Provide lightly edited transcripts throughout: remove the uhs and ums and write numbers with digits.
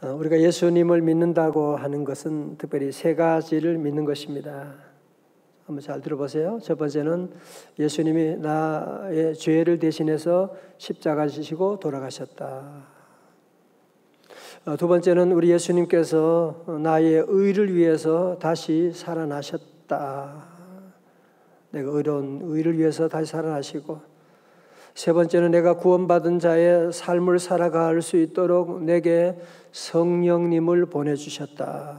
우리가 예수님을 믿는다고 하는 것은 특별히 세 가지를 믿는 것입니다. 한번 잘 들어보세요. 첫 번째는 예수님이 나의 죄를 대신해서 십자가 지시고 돌아가셨다. 두 번째는 우리 예수님께서 나의 의를 위해서 다시 살아나셨다. 내가 의로운 의를 위해서 다시 살아나시고, 세 번째는 내가 구원받은 자의 삶을 살아갈 수 있도록 내게 성령님을 보내주셨다.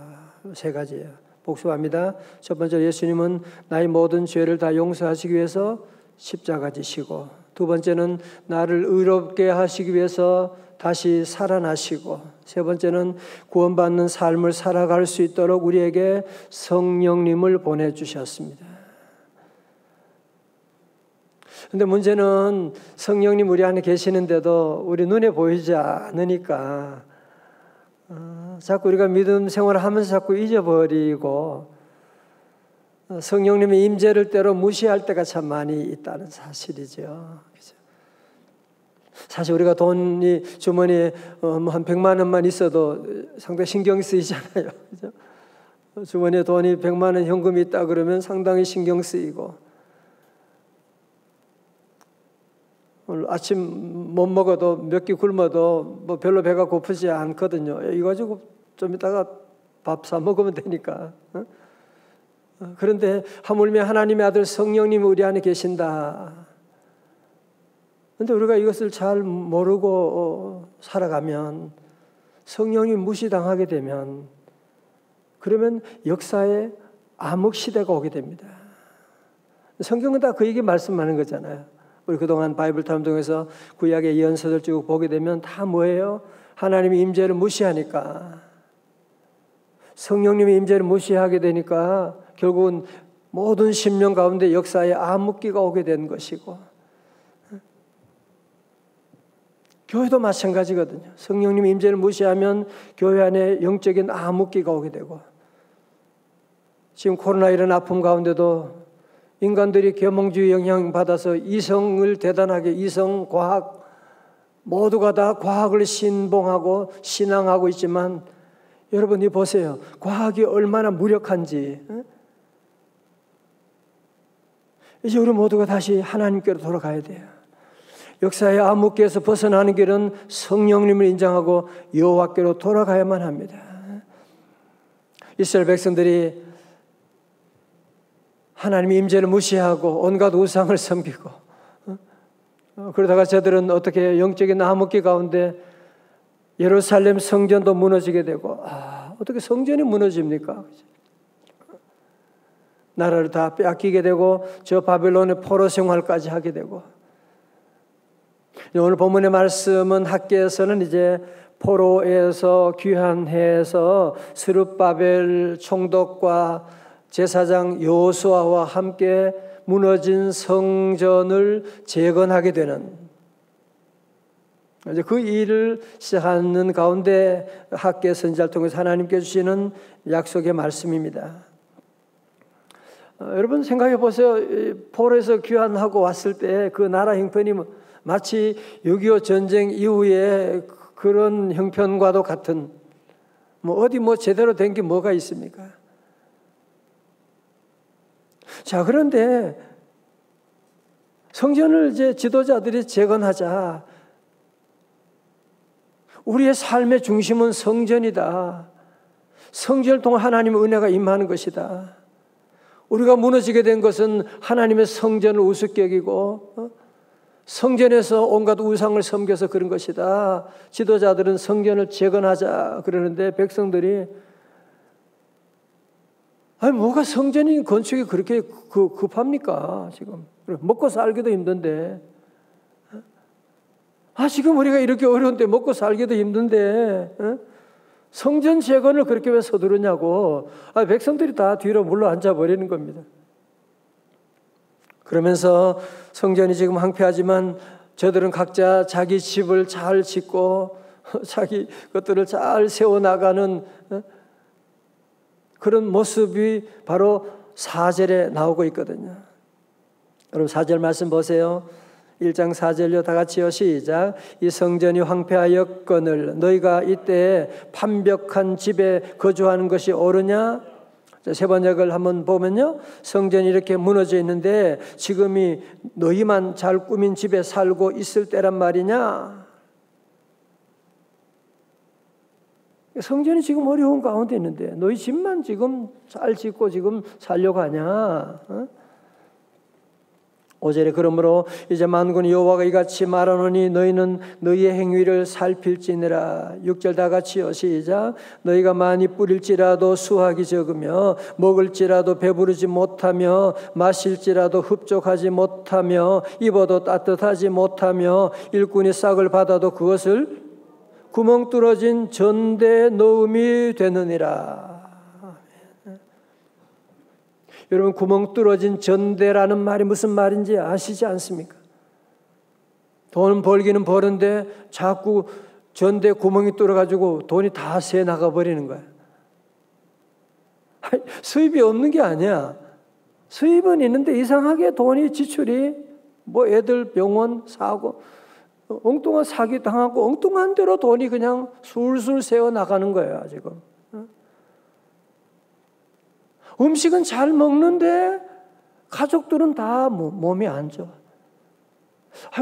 세 가지예요. 복습합니다. 첫 번째, 예수님은 나의 모든 죄를 다 용서하시기 위해서 십자가 지시고, 두 번째는 나를 의롭게 하시기 위해서 다시 살아나시고, 세 번째는 구원받는 삶을 살아갈 수 있도록 우리에게 성령님을 보내주셨습니다. 근데 문제는 성령님 우리 안에 계시는데도 우리 눈에 보이지 않으니까 자꾸 우리가 믿음 생활을 하면서 자꾸 잊어버리고 성령님의 임재를 때로 무시할 때가 참 많이 있다는 사실이죠. 사실 우리가 돈이 주머니에 한 100만 원만 있어도 상당히 신경 쓰이잖아요. 주머니에 돈이 100만 원 현금이 있다 그러면 상당히 신경 쓰이고, 오늘 아침 못 먹어도 몇 끼 굶어도 뭐 별로 배가 고프지 않거든요. 이거 가지고 좀 이따가 밥 사 먹으면 되니까. 그런데 하물며 하나님의 아들 성령님이 우리 안에 계신다. 그런데 우리가 이것을 잘 모르고 살아가면, 성령님 무시당하게 되면, 그러면 역사에 암흑 시대가 오게 됩니다. 성경은 다 그 얘기 말씀하는 거잖아요. 우리 그동안 바이블 탐독에서 구약의 예언서들 쭉 보게 되면 다 뭐예요? 하나님의 임재를 무시하니까, 성령님의 임재를 무시하게 되니까 결국은 모든 심령 가운데 역사에 암흑기가 오게 된 것이고, 교회도 마찬가지거든요. 성령님의 임재를 무시하면 교회 안에 영적인 암흑기가 오게 되고, 지금 코로나 이런 아픔 가운데도 인간들이 계몽주의 영향받아서 이성을 대단하게, 이성, 과학 모두가 다 과학을 신봉하고 신앙하고 있지만, 여러분이 보세요. 과학이 얼마나 무력한지. 이제 우리 모두가 다시 하나님께로 돌아가야 돼요. 역사의 암흑기에서 벗어나는 길은 성령님을 인정하고 여호와께로 돌아가야만 합니다. 이스라엘 백성들이 하나님의 임재를 무시하고 온갖 우상을 섬기고, 그러다가 저들은 어떻게 영적인 암흑기 가운데 예루살렘 성전도 무너지게 되고, 어떻게 성전이 무너집니까? 나라를 다 빼앗기게 되고 저 바벨론의 포로 생활까지 하게 되고, 오늘 본문의 말씀은 학계에서는 이제 포로에서 귀환해서 스룹바벨 총독과 제사장 여호수아와 함께 무너진 성전을 재건하게 되는, 이제 그 일을 시작하는 가운데 학계 선지자를 통해서 하나님께 주시는 약속의 말씀입니다. 여러분 생각해 보세요. 포로에서 귀환하고 왔을 때 그 나라 형편이 마치 6.25 전쟁 이후에 그런 형편과도 같은, 어디 제대로 된 게 뭐가 있습니까? 자, 그런데 성전을 이제 지도자들이 재건하자. 우리의 삶의 중심은 성전이다. 성전을 통해 하나님의 은혜가 임하는 것이다. 우리가 무너지게 된 것은 하나님의 성전을 우습게 여기고 성전에서 온갖 우상을 섬겨서 그런 것이다. 지도자들은 성전을 재건하자 그러는데 백성들이 뭐가 성전이 건축이 그렇게 급합니까? 지금 먹고 살기도 힘든데, 지금 우리가 이렇게 어려운데 먹고 살기도 힘든데 성전 재건을 그렇게 왜 서두르냐고 백성들이 다 뒤로 물러 앉아 버리는 겁니다. 그러면서 성전이 지금 황폐하지만 저들은 각자 자기 집을 잘 짓고 자기 것들을 잘 세워나가는 그런 모습이 바로 4절에 나오고 있거든요. 여러분 4절 말씀 보세요. 1장 4절로 다 같이요. 시작. 이 성전이 황폐하였거늘 너희가 이때 판벽한 집에 거주하는 것이 옳으냐? 세 번째 걸 한번 보면요. 성전이 이렇게 무너져 있는데 지금이 너희만 잘 꾸민 집에 살고 있을 때란 말이냐? 성전이 지금 어려운 가운데 있는데 너희 집만 지금 잘 짓고 지금 살려고 하냐? 5절에 그러므로 이제 만군의 여호와가 이같이 말하노니 너희는 너희의 행위를 살필지니라. 6절 다 같이요. 시작. 너희가 많이 뿌릴지라도 수확이 적으며 먹을지라도 배부르지 못하며 마실지라도 흡족하지 못하며 입어도 따뜻하지 못하며 일꾼이 싹을 받아도 그것을 구멍 뚫어진 전대에 넣음이 되느니라. 여러분, 구멍 뚫어진 전대라는 말이 무슨 말인지 아시지 않습니까? 돈 벌기는 버는데 자꾸 전대 구멍이 뚫어가지고 돈이 다 새 나가버리는 거야. 수입이 없는 게 아니야. 수입은 있는데 이상하게 돈이 지출이 뭐 애들 병원 사고 엉뚱한 사기 당하고 엉뚱한 대로 돈이 그냥 술술 새어 나가는 거예요, 지금. 음식은 잘 먹는데 가족들은 다 몸이 안 좋아.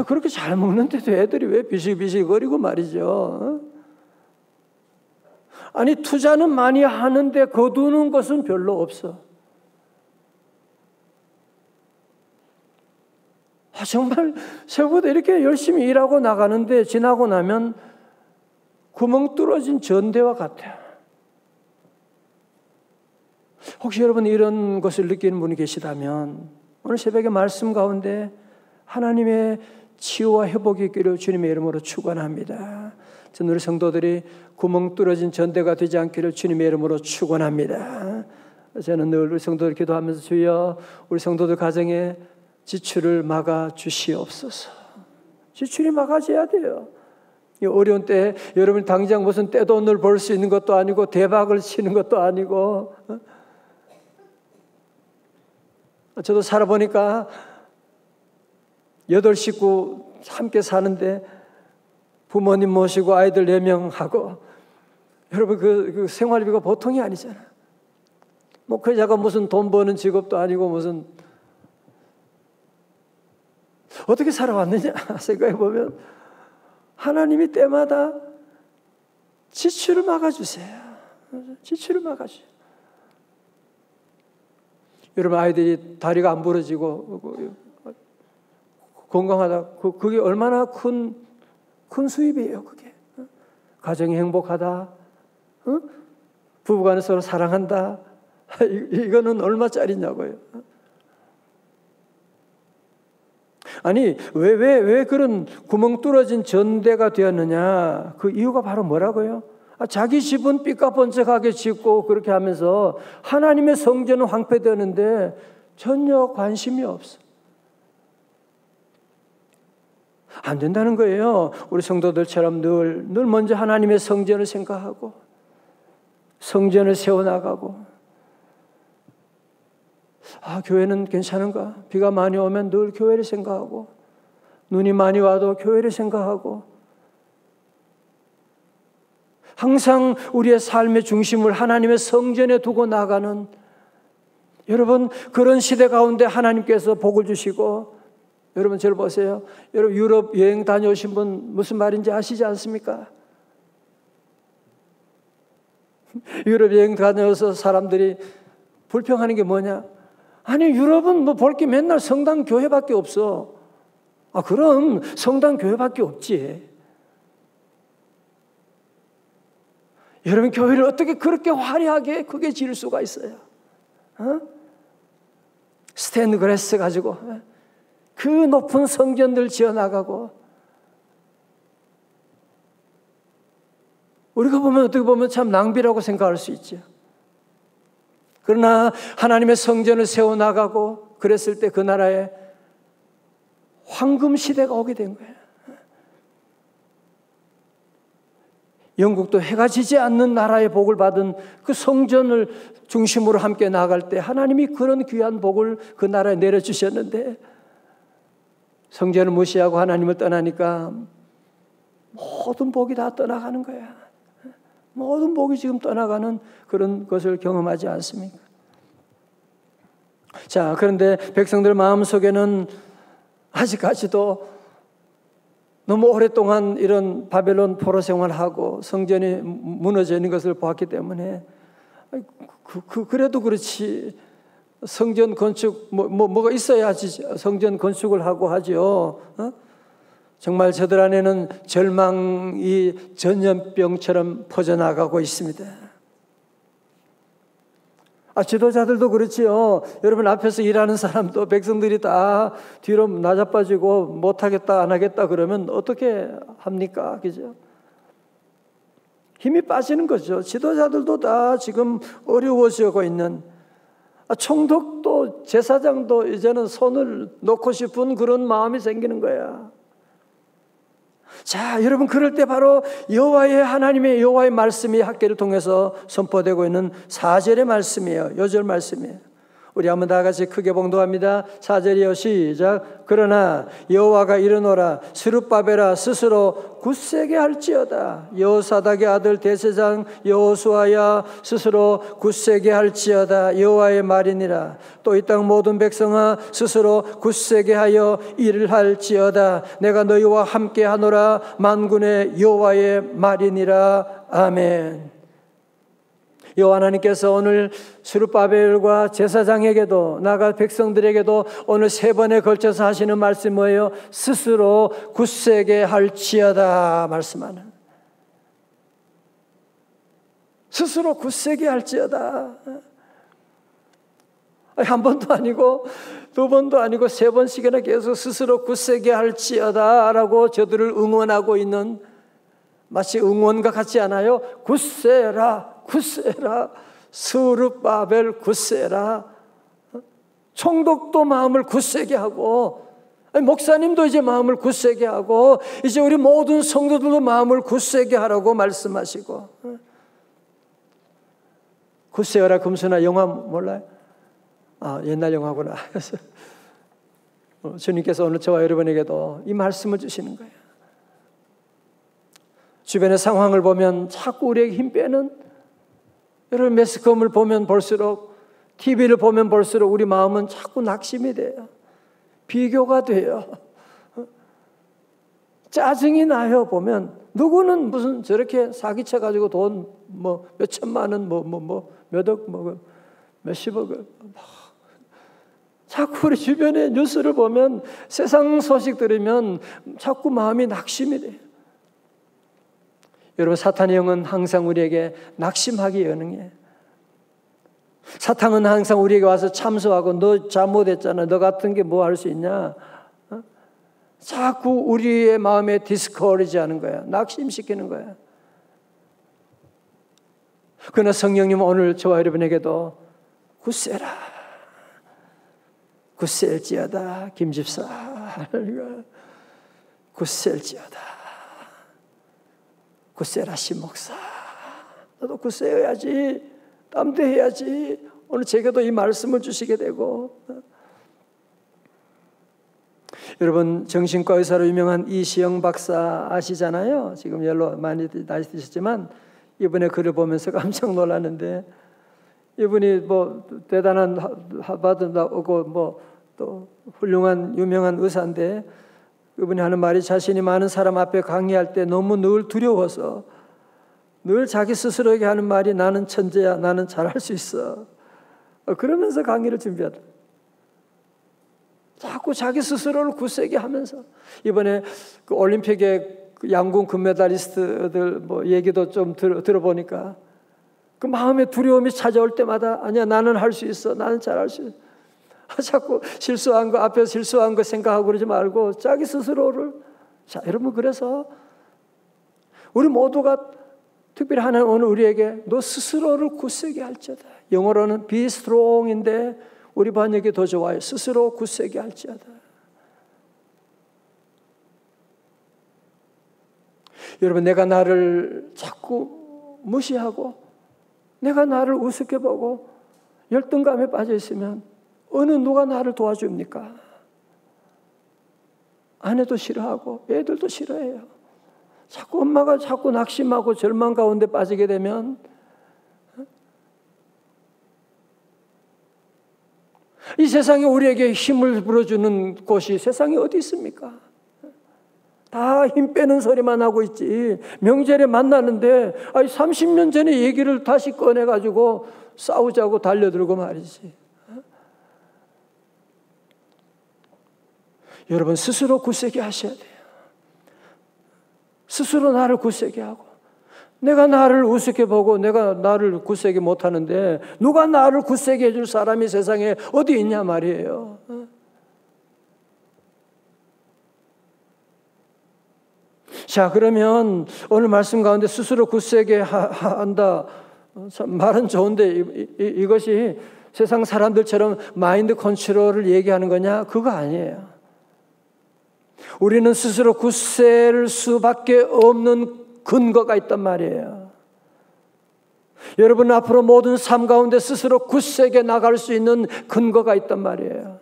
그렇게 잘 먹는데도 애들이 왜 비실비실거리고 말이죠. 아니 투자는 많이 하는데 거두는 것은 별로 없어. 정말 새우보다 이렇게 열심히 일하고 나가는데 지나고 나면 구멍 뚫어진 전대와 같아요. 혹시 여러분 이런 것을 느끼는 분이 계시다면 오늘 새벽에 말씀 가운데 하나님의 치유와 회복이 있기를 주님의 이름으로 축원합니다. 저는 우리 성도들이 구멍 뚫어진 전대가 되지 않기를 주님의 이름으로 축원합니다. 저는 늘 우리 성도들 기도하면서 주여 우리 성도들 가정에 지출을 막아 주시옵소서. 지출이 막아져야 돼요. 이 어려운 때 여러분 당장 무슨 떼돈을 벌 수 있는 것도 아니고 대박을 치는 것도 아니고 저도 살아보니까 8식구 함께 사는데 부모님 모시고 아이들 4명하고 여러분 그 생활비가 보통이 아니잖아. 뭐 그 자가 무슨 돈 버는 직업도 아니고 무슨 어떻게 살아왔느냐 생각해 보면 하나님이 때마다 지출을 막아주세요. 지출을 막아주세요. 여러분 아이들이 다리가 안 부러지고 건강하다. 그게 얼마나 큰 수입이에요. 그게 가정이 행복하다. 부부간에 서로 사랑한다. 이거는 얼마짜리냐고요. 아니 왜 그런 구멍 뚫어진 전대가 되었느냐? 그 이유가 바로 뭐라고요? 자기 집은 삐까번쩍하게 짓고 그렇게 하면서 하나님의 성전은 황폐되는데 전혀 관심이 없어. 안 된다는 거예요. 우리 성도들처럼 늘 먼저 하나님의 성전을 생각하고 성전을 세워나가고 교회는 괜찮은가? 비가 많이 오면 늘 교회를 생각하고 눈이 많이 와도 교회를 생각하고 항상 우리의 삶의 중심을 하나님의 성전에 두고 나가는 여러분 그런 시대 가운데 하나님께서 복을 주시고 여러분 저를 보세요. 여러분 유럽 여행 다녀오신 분 무슨 말인지 아시지 않습니까? 유럽 여행 다녀서 사람들이 불평하는 게 뭐냐? 아니 유럽은 뭐 볼 게 맨날 성당 교회밖에 없어. 그럼 성당 교회밖에 없지. 여러분 교회를 어떻게 그렇게 화려하게 크게 지을 수가 있어요? 스테인드 그라스 가지고 그 높은 성전들 지어나가고 우리가 보면 어떻게 보면 참 낭비라고 생각할 수 있죠. 그러나 하나님의 성전을 세워나가고 그랬을 때 그 나라에 황금 시대가 오게 된 거예요. 영국도 해가 지지 않는 나라의 복을 받은 그 성전을 중심으로 함께 나아갈 때 하나님이 그런 귀한 복을 그 나라에 내려주셨는데 성전을 무시하고 하나님을 떠나니까 모든 복이 다 떠나가는 거야. 모든 복이 지금 떠나가는 그런 것을 경험하지 않습니까? 자, 그런데 백성들 마음속에는 아직까지도 너무 오랫동안 이런 바벨론 포로 생활하고 성전이 무너져 있는 것을 보았기 때문에 그래도 그렇지 성전 건축 뭐가 있어야지 성전 건축을 하고 하죠. 정말 저들 안에는 절망이 전염병처럼 퍼져나가고 있습니다. 지도자들도 그렇지요. 여러분 앞에서 일하는 사람도 백성들이 다 뒤로 나자빠지고 못하겠다 안 하겠다 그러면 어떻게 합니까? 그죠? 힘이 빠지는 거죠. 지도자들도 다 지금 어려워지고 있는, 총독도 제사장도 이제는 손을 놓고 싶은 그런 마음이 생기는 거야. 자, 여러분 그럴 때 바로 하나님의 여호와의 말씀이 학계를 통해서 선포되고 있는 4절의 말씀이에요. 요절 말씀이에요. 우리 한번 다 같이 크게 봉독합니다. 4절이요. 시작. 그러나 여호와가 이르노라 스룹바벨아 스스로 굳세게 할지어다. 여호사닥의 아들 대제사장 여호수아야 스스로 굳세게 할지어다. 여호와의 말이니라. 또 이 땅 모든 백성아 스스로 굳세게 하여 일을 할지어다. 내가 너희와 함께 하노라. 만군의 여호와의 말이니라. 아멘. 여호와 하나님께서 오늘 스룹바벨과 제사장에게도 나아가 백성들에게도 오늘 3번에 걸쳐서 하시는 말씀이 뭐예요? 스스로 굳세게 할지어다 말씀하는. 스스로 굳세게 할지어다. 한 번도 아니고 2번도 아니고 3번씩이나 계속 스스로 굳세게 할지어다 라고 저들을 응원하고 있는, 마치 응원과 같지 않아요? 굳세라 굳세라, 스룹바벨 굳세라. 총독도 마음을 굳세게 하고, 목사님도 이제 마음을 굳세게 하고, 이제 우리 모든 성도들도 마음을 굳세게 하라고 말씀하시고. 굳세어라 금수나 영화 몰라요? 옛날 영화구나. 주님께서 오늘 저와 여러분에게도 이 말씀을 주시는 거예요. 주변의 상황을 보면 자꾸 우리에게 힘 빼는, 여러분 매스컴을 보면 볼수록, TV를 보면 볼수록 우리 마음은 자꾸 낙심이 돼요. 비교가 돼요. 짜증이 나요. 보면 누구는 무슨 저렇게 사기쳐 가지고 돈 몇 천만 원 몇억 몇십억을 자꾸 우리 주변의 뉴스를 보면, 세상 소식 들으면 자꾸 마음이 낙심이 돼요. 여러분 사탄의 영은 항상 우리에게 낙심하기 연응해. 사탄은 항상 우리에게 와서 참소하고 너 잘못했잖아. 너 같은 게 뭐 할 수 있냐. 자꾸 우리의 마음에 디스커리지 하는 거야. 낙심시키는 거야. 그러나 성령님은 오늘 저와 여러분에게도 굳세라. 굳셀지어다. 김집사 굳셀지어다. 굳세라 신목사. 너도 굳세어야지. 땀대해야지. 오늘 제게도 이 말씀을 주시게 되고. 여러분 정신과 의사로 유명한 이시영 박사 아시잖아요. 지금 연로 많이 나이 드셨지만 이분의 글을 보면서 깜짝 놀랐는데, 이분이 대단한 하버드 나오고 또 훌륭한 유명한 의사인데, 그분이 하는 말이 자신이 많은 사람 앞에 강의할 때 너무 늘 두려워서 늘 자기 스스로에게 하는 말이 나는 천재야, 나는 잘할 수 있어. 그러면서 강의를 준비하다. 자꾸 자기 스스로를 굳세게 하면서, 이번에 그 올림픽의 그 양궁 금메달리스트들 얘기도 좀 들어보니까 그 마음의 두려움이 찾아올 때마다 아니야 나는 할 수 있어, 나는 잘할 수 있어. 자꾸 실수한 거 앞에서 실수한 거 생각하고 그러지 말고 자기 스스로를. 자 여러분, 그래서 우리 모두가 특별히 하나님 오늘 우리에게 너 스스로를 굳세게 할지어다. 영어로는 be strong인데 우리 번역이 더 좋아요. 스스로 굳세게 할지어다. 여러분 내가 나를 자꾸 무시하고 내가 나를 우습게 보고 열등감에 빠져 있으면 어느 누가 나를 도와줍니까? 아내도 싫어하고 애들도 싫어해요. 자꾸 엄마가 자꾸 낙심하고 절망 가운데 빠지게 되면 이 세상에 우리에게 힘을 불어주는 곳이 세상에 어디 있습니까? 다 힘 빼는 소리만 하고 있지. 명절에 만나는데 30년 전에 얘기를 다시 꺼내가지고 싸우자고 달려들고 말이지. 여러분 스스로 굳세게 하셔야 돼요. 스스로 나를 굳세게 하고, 내가 나를 우습게 보고 내가 나를 굳세게 못하는데 누가 나를 굳세게 해줄 사람이 세상에 어디 있냐 말이에요. 자, 그러면 오늘 말씀 가운데 스스로 굳세게 한다. 말은 좋은데 이것이 세상 사람들처럼 마인드 컨트롤을 얘기하는 거냐? 그거 아니에요. 우리는 스스로 굳셀 수밖에 없는 근거가 있단 말이에요. 여러분 앞으로 모든 삶 가운데 스스로 굳세게 나갈 수 있는 근거가 있단 말이에요.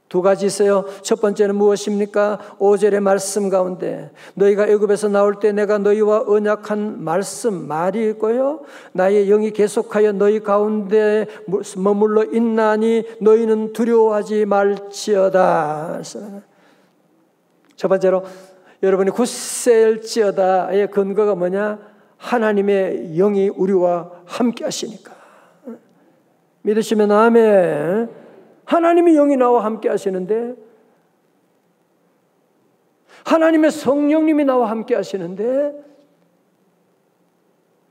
두 가지 있어요. 첫 번째는 무엇입니까? 5절의 말씀 가운데 너희가 애굽에서 나올 때 내가 너희와 언약한 말씀 말이 있고요, 나의 영이 계속하여 너희 가운데 머물러 있나니 너희는 두려워하지 말지어다. 첫 번째로 여러분이 굳셀지어다의 근거가 뭐냐? 하나님의 영이 우리와 함께 하시니까. 믿으시면 아멘. 하나님의 영이 나와 함께 하시는데, 하나님의 성령님이 나와 함께 하시는데,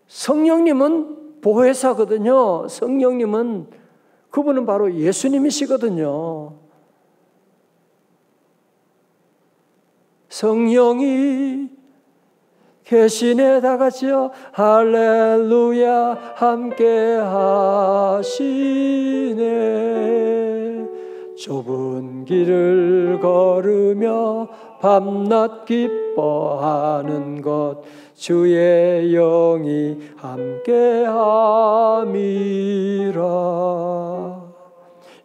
성령님은 보혜사거든요. 성령님은 그분은 바로 예수님이시거든요. 성령이 계시네. 다 같이요. 할렐루야. 함께 하시네. 좁은 길을 걸으며 밤낮 기뻐하는 것 주의 영이 함께 함이라.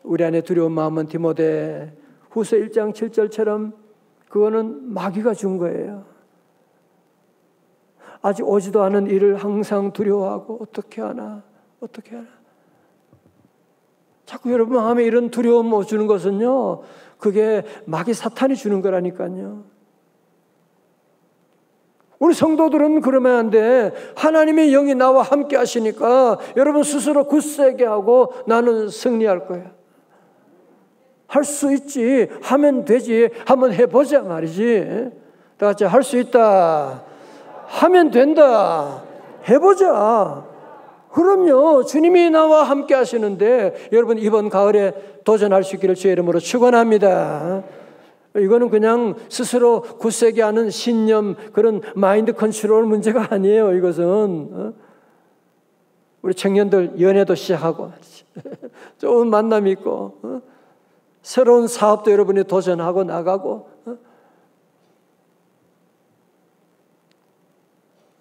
우리 안에 두려운 마음은 디모데 후서 1장 7절처럼 그거는 마귀가 준 거예요. 아직 오지도 않은 일을 항상 두려워하고 어떻게 하나. 자꾸 여러분 마음에 이런 두려움 주는 것은요, 그게 마귀 사탄이 주는 거라니까요. 우리 성도들은 그러면 안 돼. 하나님의 영이 나와 함께 하시니까 여러분 스스로 굳세게 하고 나는 승리할 거야. 할 수 있지. 하면 되지. 한번 해보자 말이지. 다 같이 할 수 있다. 하면 된다. 해보자. 그럼요. 주님이 나와 함께 하시는데 여러분 이번 가을에 도전할 수 있기를 주의 이름으로 축원합니다. 이거는 그냥 스스로 굳세게 하는 신념, 그런 마인드 컨트롤 문제가 아니에요. 이것은 우리 청년들 연애도 시작하고 좋은 만남이 있고 새로운 사업도 여러분이 도전하고 나가고.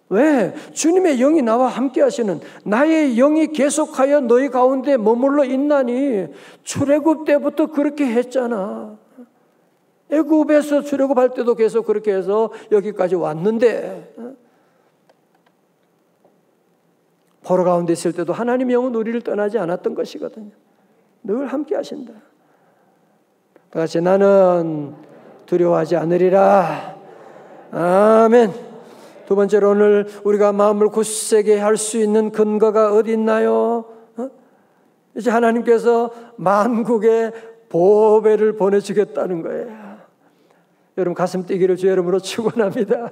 왜? 주님의 영이 나와 함께 하시는, 나의 영이 계속하여 너희 가운데 머물러 있나니. 출애굽 때부터 그렇게 했잖아. 애굽에서 출애굽할 때도 계속 그렇게 해서 여기까지 왔는데, 포로 가운데 있을 때도 하나님의 영은 우리를 떠나지 않았던 것이거든요. 늘 함께 하신다. 다 같이 나는 두려워하지 않으리라. 아멘. 두 번째로 오늘 우리가 마음을 굳세게 할 수 있는 근거가 어디 있나요? 이제 하나님께서 만국의 보배를 보내주겠다는 거예요. 여러분 가슴 뛰기를 주의 이름으로 축원합니다.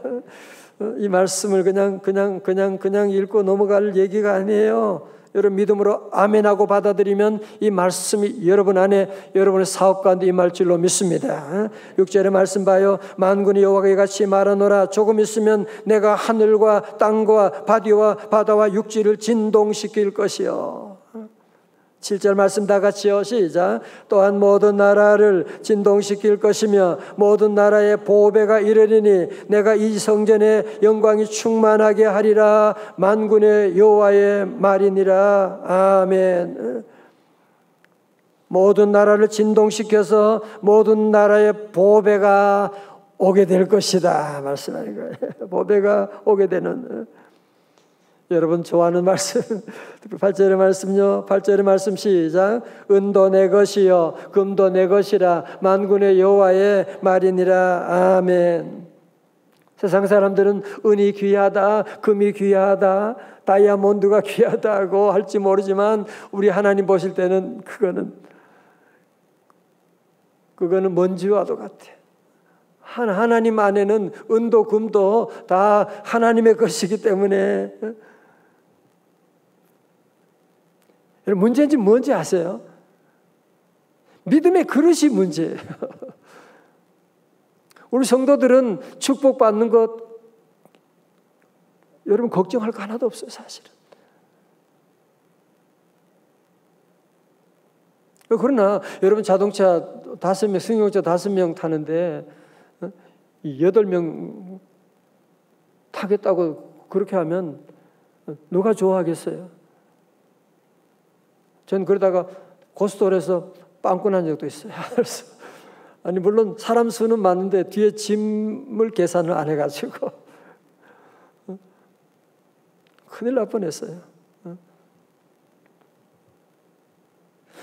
이 말씀을 그냥 읽고 넘어갈 얘기가 아니에요. 여러분 믿음으로 아멘하고 받아들이면 이 말씀이 여러분 안에, 여러분의 사업 가운데 임할 줄로 믿습니다. 6절의 말씀 봐요. 만군의 여호와가 이같이 말하노라. 조금 있으면 내가 하늘과 땅과 바다와 육지를 진동시킬 것이요. 7절 말씀 다 같이요. 시작. 또한 모든 나라를 진동시킬 것이며 모든 나라의 보배가 이르리니 내가 이 성전의 영광이 충만하게 하리라. 만군의 여호와의 말이니라. 아멘. 모든 나라를 진동시켜서 모든 나라의 보배가 오게 될 것이다 말씀하는 거예요. 보배가 오게 되는. 여러분 좋아하는 말씀 8절의 말씀요. 8절의 말씀 시작. 은도 내 것이요 금도 내 것이라 만군의 여호와의 말이니라. 아멘. 세상 사람들은 은이 귀하다, 금이 귀하다, 다이아몬드가 귀하다고 할지 모르지만 우리 하나님 보실 때는 그거는 먼지와도 같아. 하나님 안에는 은도 금도 다 하나님의 것이기 때문에. 문제인지 뭔지 아세요? 믿음의 그릇이 문제예요. 우리 성도들은 축복받는 것 여러분 걱정할 거 하나도 없어요. 사실은. 그러나 여러분 자동차 5명, 승용차 5명 타는데 8명 타겠다고 그렇게 하면 누가 좋아하겠어요? 전 그러다가 고속도로에서 빵꾸 난 적도 있어요. 아니 물론 사람 수는 많은데 뒤에 짐을 계산을 안 해가지고 큰일 날 뻔했어요.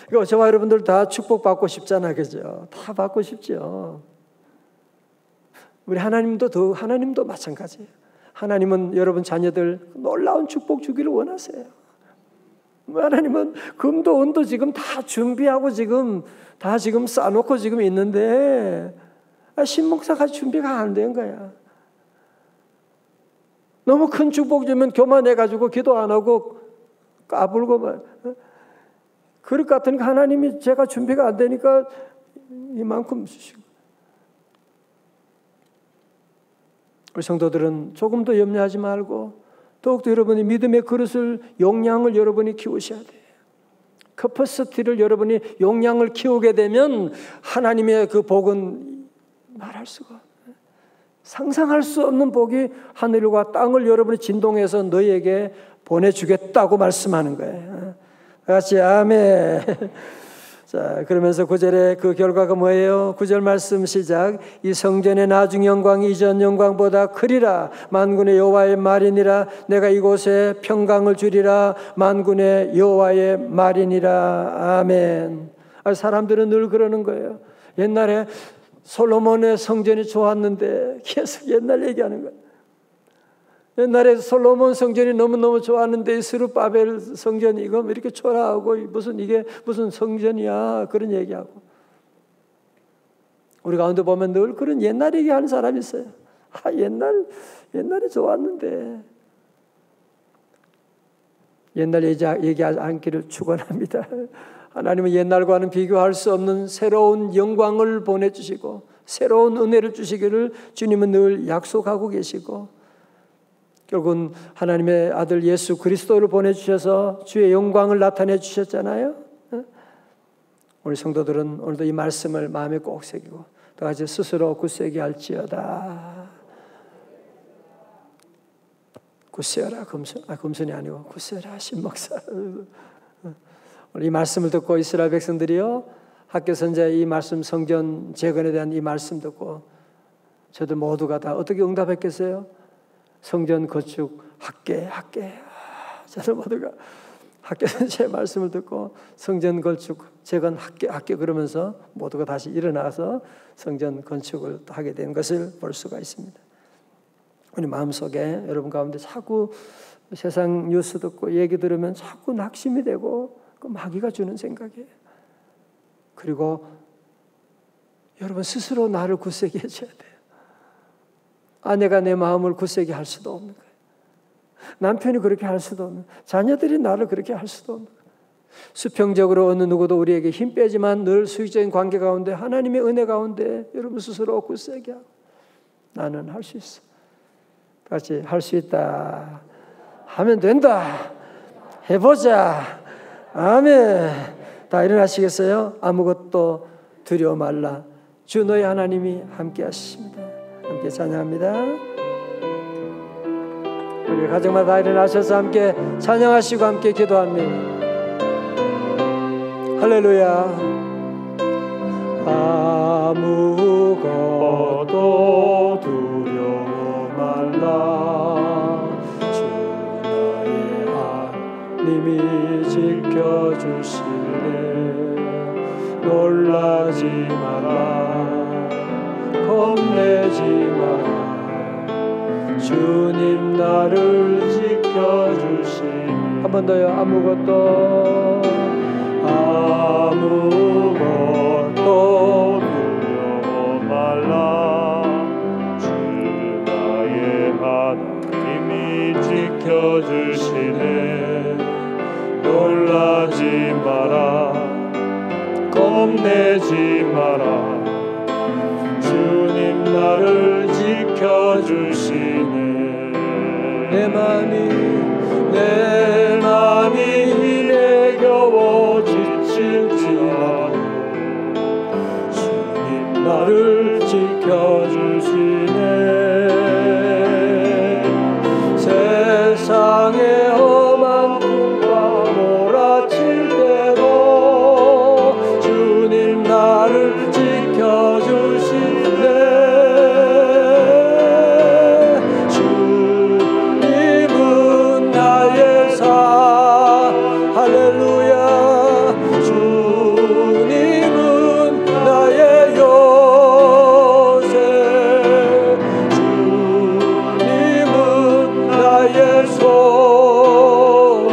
그러니까 저와 여러분들 다 축복받고 싶잖아요. 그죠? 다 받고 싶죠. 우리 하나님도 마찬가지예요. 하나님은 여러분 자녀들 놀라운 축복 주기를 원하세요. 하나님은 금도 은도 지금 다 준비하고 지금 싸놓고 지금 있는데 신목사가 준비가 안 된 거야. 너무 큰 축복 주면 교만해가지고 기도 안 하고 까불고 그럴 것 같으니까 하나님이 제가 준비가 안 되니까 이만큼 주시고. 우리 성도들은 조금 더 염려하지 말고 더욱더 여러분이 믿음의 그릇을 용량을 여러분이 키우셔야 돼요. 커퍼시티를 여러분이 용량을 키우게 되면 하나님의 그 복은 말할 수가 없어요. 상상할 수 없는 복이 하늘과 땅을 여러분이 진동해서 너희에게 보내주겠다고 말씀하는 거예요. 같이 아멘. 자, 그러면서 9절에 그 결과가 뭐예요? 9절 말씀 시작. 이 성전의 나중 영광이 이전 영광보다 크리라. 만군의 여호와의 말이니라. 내가 이곳에 평강을 주리라. 만군의 여호와의 말이니라. 아멘. 사람들은 늘 그러는 거예요. 옛날에 솔로몬의 성전이 좋았는데 계속 옛날 얘기하는 거예요. 옛날에 솔로몬 성전이 너무너무 좋았는데 스룹바벨 성전이 이거 이렇게 초라하고 이게 무슨 성전이야 그런 얘기하고. 우리 가운데 보면 늘 그런 옛날 얘기하는 사람이 있어요. 옛날에 좋았는데. 옛날 얘기하지 않기를 축원합니다. 하나님은 옛날과는 비교할 수 없는 새로운 영광을 보내주시고 새로운 은혜를 주시기를 주님은 늘 약속하고 계시고 결국은 하나님의 아들 예수 그리스도를 보내주셔서 주의 영광을 나타내 주셨잖아요. 우리 성도들은 오늘도 이 말씀을 마음에 꼭 새기고 또 같이 스스로 굳세게 할지어다. 굳세어라 금손이 아니고 굳세어라 신목사. 이 말씀을 듣고 이스라엘 백성들이요 학교 선자의 이 말씀 성전 재건에 대한 이 말씀 듣고 저들 모두가 다 어떻게 응답했겠어요? 성전 건축 학계 저들 모두가 학계 선자의 말씀을 듣고 성전 건축 재건 학계 그러면서 모두가 다시 일어나서 성전 건축을 하게 된 것을 볼 수가 있습니다. 우리 마음속에 여러분 가운데 자꾸 세상 뉴스 듣고 얘기 들으면 자꾸 낙심이 되고 그 마귀가 주는 생각이에요. 그리고 여러분 스스로 나를 굳세게 해줘야 돼요. 아내가 내 마음을 굳세게 할 수도 없는 거예요. 남편이 그렇게 할 수도 없는 거예요. 자녀들이 나를 그렇게 할 수도 없는 거예요. 수평적으로 어느 누구도 우리에게 힘 빼지만 늘 수직적인 관계 가운데 하나님의 은혜 가운데 여러분 스스로 굳세게 하고 나는 할 수 있어. 같이 할 수 있다. 하면 된다. 해보자. 아멘. 다 일어나시겠어요? 아무것도 두려워 말라. 주 너희 하나님이 함께 하십니다. 함께 찬양합니다. 우리 가정마다 다 일어나셔서 함께 찬양하시고 함께 기도합니다. 할렐루야. 아무것도 두려워 말라. 주 나의 하나님이 지켜주시네. 놀라지 마라. 겁내지 마라. 주님 나를 지켜주시네. 한 번 더요. 아무것도 두려워 말라. 주 나의 하나님이 지켜주시네. 놀라지 마라. 겁내지 마라. 주님 나를 지켜주시네. 내 맘이 힘에 겨워 지칠지라도 주님 나를 지켜주시네. 세상의 험한 풍과 몰아칠 때도 주님 나를 지켜주시네. 주님은 나의 사 할렐루야. 주님은 나의 요새. 주님은 나의 소망.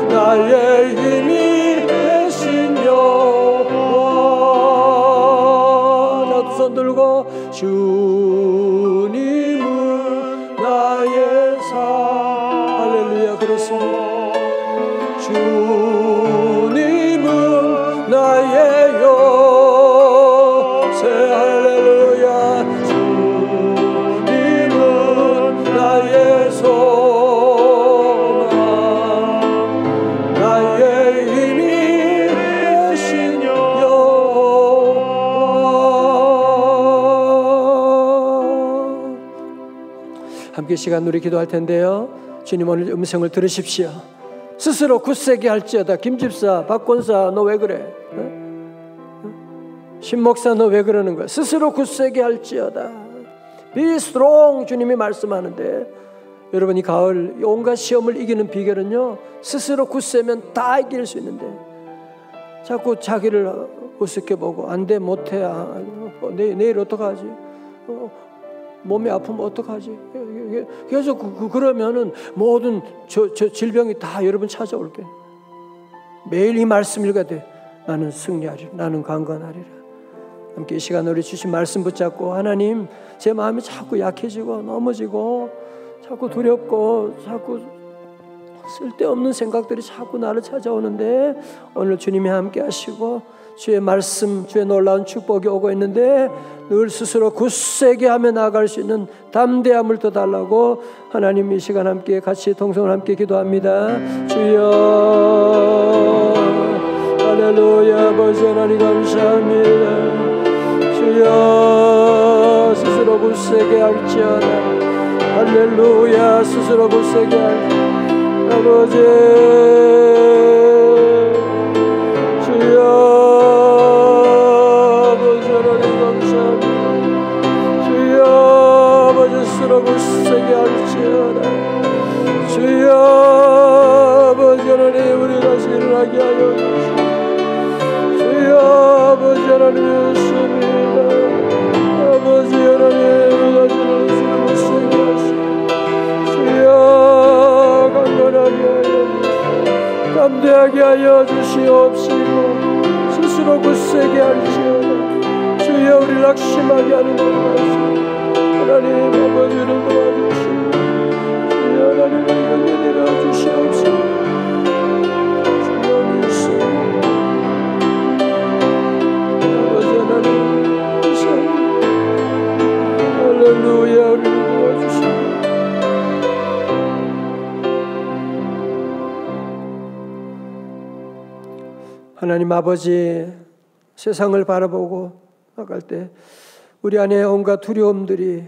나의 힘이 되신 여호와. 나도 손 들고 주님은 나의 사. 할렐루야. 그렇습니다. 주님은 나의 요새. 할렐루야. 주님은 나의 소망. 나의 힘이 되신 여호와. 함께 시간 누리 기도할 텐데요. 주님 오늘 음성을 들으십시오. 스스로 굳세게 할지어다. 김집사, 박권사, 너 왜 그래? 신목사, 너 왜 그러는 거야? 스스로 굳세게 할지어다. Be strong. 주님이 말씀하는데, 여러분 이 가을 온갖 시험을 이기는 비결은요, 스스로 굳세면 다 이길 수 있는데 자꾸 자기를 우습게 보고 안 돼, 못해, 내일 어떡하지? 몸이 아프면 어떡하지? 계속 그러면은 모든 저 질병이 다 여러분 찾아올게. 매일 이 말씀 읽어야 돼. 나는 승리하리라. 나는 강건하리라. 함께 이 시간 우리 주신 말씀 붙잡고, 하나님 제 마음이 자꾸 약해지고 넘어지고 자꾸 두렵고 자꾸 쓸데없는 생각들이 자꾸 나를 찾아오는데, 오늘 주님이 함께 하시고 주의 말씀, 주의 놀라운 축복이 오고 있는데 늘 스스로 굳세게 하며 나아갈 수 있는 담대함을 더 달라고 하나님 이 시간 함께 같이 동성을 함께 기도합니다. 주여 할렐루야. 아버지 하나님 감사합니다. 주여 스스로 굳세게 할지어다. 할렐루야. 스스로 굳세게 할지어다. 아버지 주여 아버지 하나님 감사합니다. 주여 아버지 스스로 굳세게 할지어다. 주여 아버지 하나님 우리 다시 일어나게 하여 주시옵소서. 주여 아버지 하나님 예수입니다. 아버지 하나님 우리 다시 굳세게 하시옵소서. 주여 강건하게 하여 주시옵소서. 담대하게 하여 주시옵시고 스스로 굳세게 할지어다. 주여 우리를 낙심하게 하는 것 같습니다. 하나님 아버지를 도와주시고 주여 하나님을 건져내려 주시옵소서. 주여 예수 아버지 하나님 감사합니다. 할렐루야. 우리를 도와주시고 하나님 아버지, 세상을 바라보고 나갈 때 우리 안에 온갖 두려움들이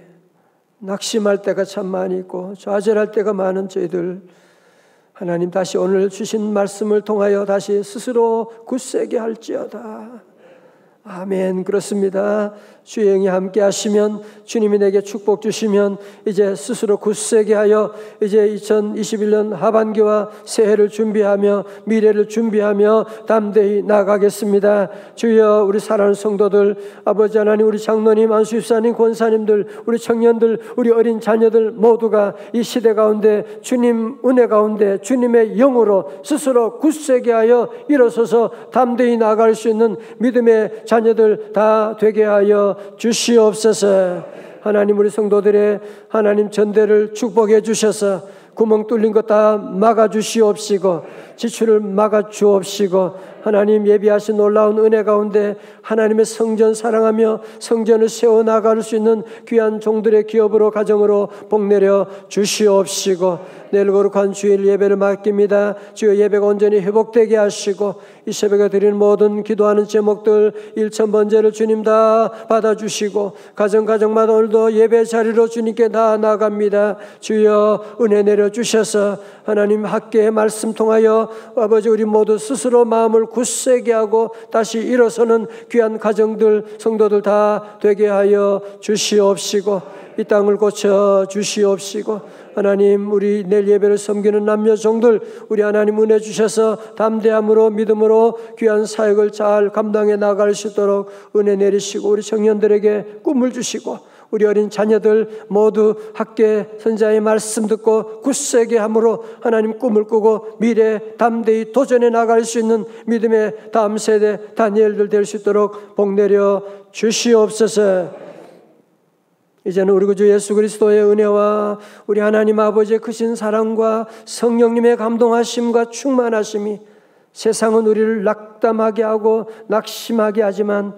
낙심할 때가 참 많이 있고 좌절할 때가 많은 저희들, 하나님 다시 오늘 주신 말씀을 통하여 다시 스스로 굳세게 할지어다. 아멘. 그렇습니다. 주의 영이 함께 하시면, 주님이 내게 축복 주시면 이제 스스로 굳세게 하여 이제 2021년 하반기와 새해를 준비하며 미래를 준비하며 담대히 나아가겠습니다. 주여, 우리 사랑하는 성도들, 아버지 하나님, 우리 장로님, 안수집사님, 권사님들, 우리 청년들, 우리 어린 자녀들 모두가 이 시대 가운데 주님 은혜 가운데 주님의 영으로 스스로 굳세게 하여 일어서서 담대히 나아갈 수 있는 믿음의 자녀들 다 되게 하여 주시옵소서. 하나님, 우리 성도들의 하나님 전대를 축복해 주셔서 구멍 뚫린 것 다 막아 주시옵시고 지출을 막아 주옵시고 하나님 예비하신 놀라운 은혜 가운데 하나님의 성전 사랑하며 성전을 세워나갈 수 있는 귀한 종들의 기업으로 가정으로 복내려 주시옵시고 내일 거룩한 주일 예배를 맡깁니다. 주여, 예배가 온전히 회복되게 하시고 이 새벽에 드리는 모든 기도하는 제목들 1,000번제를 주님 다 받아주시고 가정마다 오늘도 예배 자리로 주님께 다 나아갑니다. 주여, 은혜 내려주셔서 하나님 학계의 말씀 통하여 아버지 우리 모두 스스로 마음을 굳세게 하고 다시 일어서는 귀한 가정들 성도들 다 되게 하여 주시옵시고 이 땅을 고쳐 주시옵시고 하나님, 우리 내일 예배를 섬기는 남녀 종들 우리 하나님 은혜 주셔서 담대함으로 믿음으로 귀한 사역을 잘 감당해 나갈 수 있도록 은혜 내리시고 우리 청년들에게 꿈을 주시고 우리 어린 자녀들 모두 학계 선자의 말씀 듣고 굳세게 함으로 하나님 꿈을 꾸고 미래 담대히 도전해 나갈 수 있는 믿음의 다음 세대 다니엘들 될 수 있도록 복내려 주시옵소서. 이제는 우리 구주 예수 그리스도의 은혜와 우리 하나님 아버지의 크신 사랑과 성령님의 감동하심과 충만하심이 세상은 우리를 낙담하게 하고 낙심하게 하지만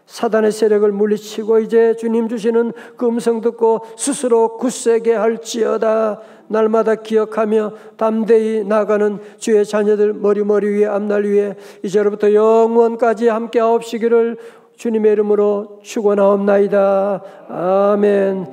사단의 세력을 물리치고 이제 주님 주시는 그 음성 듣고 스스로 굳세게 할지어다. 날마다 기억하며 담대히 나가는 주의 자녀들 머리 위에 앞날 위에 이제로부터 영원까지 함께 하옵시기를 주님의 이름으로 축원하옵나이다. 아멘.